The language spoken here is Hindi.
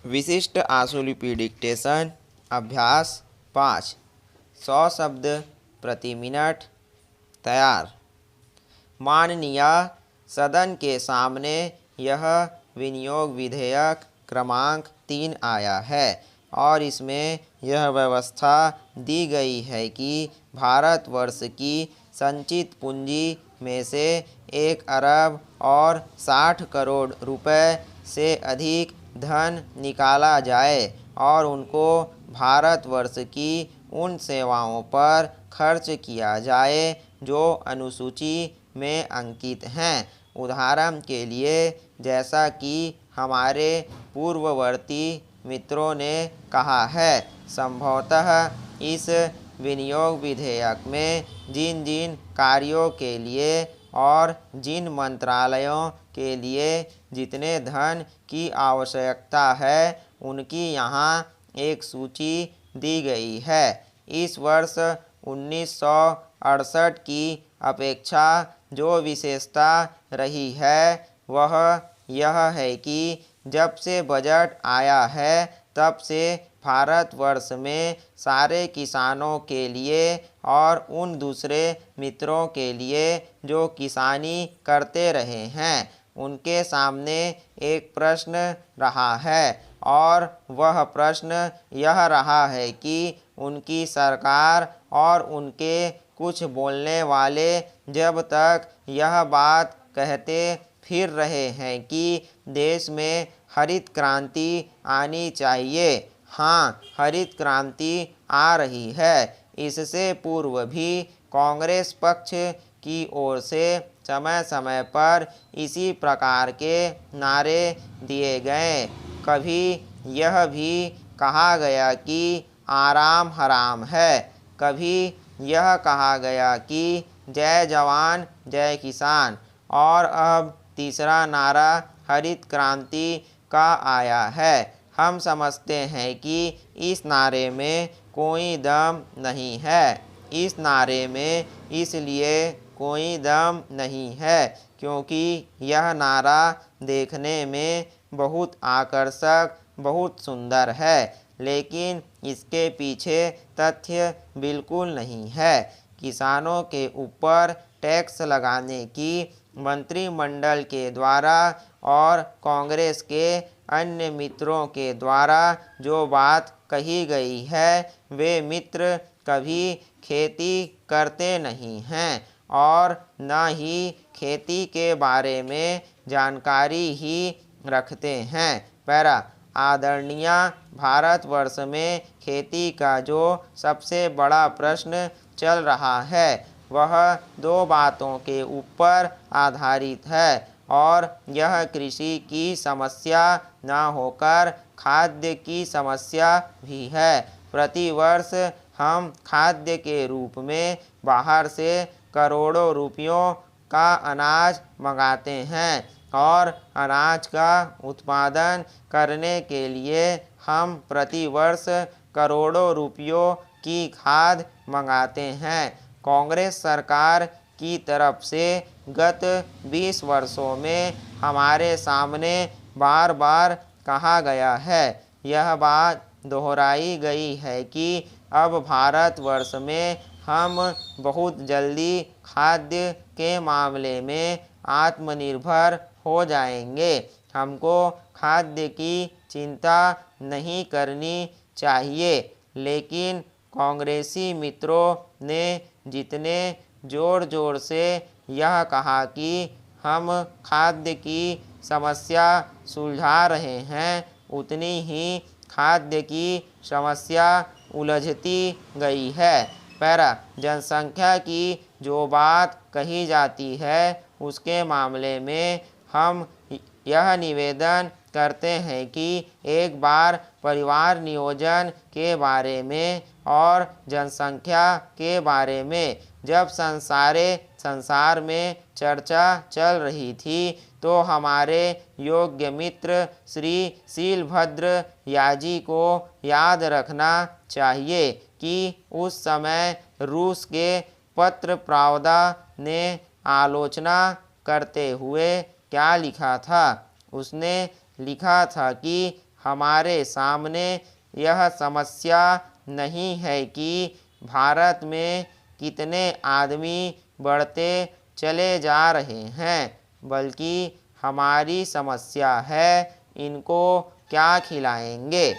विशिष्ट आशुलिपि डिक्टेशन अभ्यास 5। 100 शब्द प्रति मिनट। तैयार। माननीय सदन के सामने यह विनियोग विधेयक क्रमांक 3 आया है और इसमें यह व्यवस्था दी गई है कि भारतवर्ष की संचित पूंजी में से 1 अरब और 60 करोड़ रुपए से अधिक धन निकाला जाए और उनको भारतवर्ष की उन सेवाओं पर खर्च किया जाए जो अनुसूची में अंकित हैं। उदाहरण के लिए जैसा कि हमारे पूर्ववर्ती मित्रों ने कहा है, संभवतः इस विनियोग विधेयक में जिन जिन कार्यों के लिए और जिन मंत्रालयों के लिए जितने धन की आवश्यकता है उनकी यहाँ एक सूची दी गई है। इस वर्ष 1968 की अपेक्षा जो विशेषता रही है वह यह है कि जब से बजट आया है तब से भारतवर्ष में सारे किसानों के लिए और उन दूसरे मित्रों के लिए जो किसानी करते रहे हैं उनके सामने एक प्रश्न रहा है और वह प्रश्न यह रहा है कि उनकी सरकार और उनके कुछ बोलने वाले जब तक यह बात कहते फिर रहे हैं कि देश में हरित क्रांति आनी चाहिए। हाँ, हरित क्रांति आ रही है। इससे पूर्व भी कांग्रेस पक्ष की ओर से समय समय पर इसी प्रकार के नारे दिए गए। कभी यह भी कहा गया कि आराम हराम है, कभी यह कहा गया कि जय जवान जय किसान, और अब तीसरा नारा हरित क्रांति का आया है। हम समझते हैं कि इस नारे में कोई दम नहीं है। इस नारे में इसलिए कोई दम नहीं है क्योंकि यह नारा देखने में बहुत आकर्षक, बहुत सुंदर है, लेकिन इसके पीछे तथ्य बिल्कुल नहीं है। किसानों के ऊपर टैक्स लगाने की मंत्रिमंडल के द्वारा और कांग्रेस के अन्य मित्रों के द्वारा जो बात कही गई है वे मित्र कभी खेती करते नहीं हैं और न ही खेती के बारे में जानकारी ही रखते हैं। पैरा। आदरणीय भारतवर्ष में खेती का जो सबसे बड़ा प्रश्न चल रहा है वह 2 बातों के ऊपर आधारित है और यह कृषि की समस्या न होकर खाद्य की समस्या भी है। प्रतिवर्ष हम खाद्य के रूप में बाहर से करोड़ों रुपयों का अनाज मंगाते हैं और अनाज का उत्पादन करने के लिए हम प्रतिवर्ष करोड़ों रुपयों की खाद मंगाते हैं। कांग्रेस सरकार की तरफ से गत 20 वर्षों में हमारे सामने बार बार कहा गया है, यह बात दोहराई गई है कि अब भारतवर्ष में हम बहुत जल्दी खाद्य के मामले में आत्मनिर्भर हो जाएंगे। हमको खाद्य की चिंता नहीं करनी चाहिए। लेकिन कांग्रेसी मित्रों ने जितने जोर जोर से यह कहा कि हम खाद्य की समस्या सुलझा रहे हैं उतनी ही खाद्य की समस्या उलझती गई है। पैरा। जनसंख्या की जो बात कही जाती है उसके मामले में हम यह निवेदन करते हैं कि एक बार परिवार नियोजन के बारे में और जनसंख्या के बारे में जब संसार में चर्चा चल रही थी तो हमारे योग्य मित्र श्री शीलभद्र याजी को याद रखना चाहिए कि उस समय रूस के पत्र प्रावदा ने आलोचना करते हुए क्या लिखा था। उसने लिखा था कि हमारे सामने यह समस्या नहीं है कि भारत में कितने आदमी बढ़ते चले जा रहे हैं, बल्कि हमारी समस्या है इनको क्या खिलाएंगे।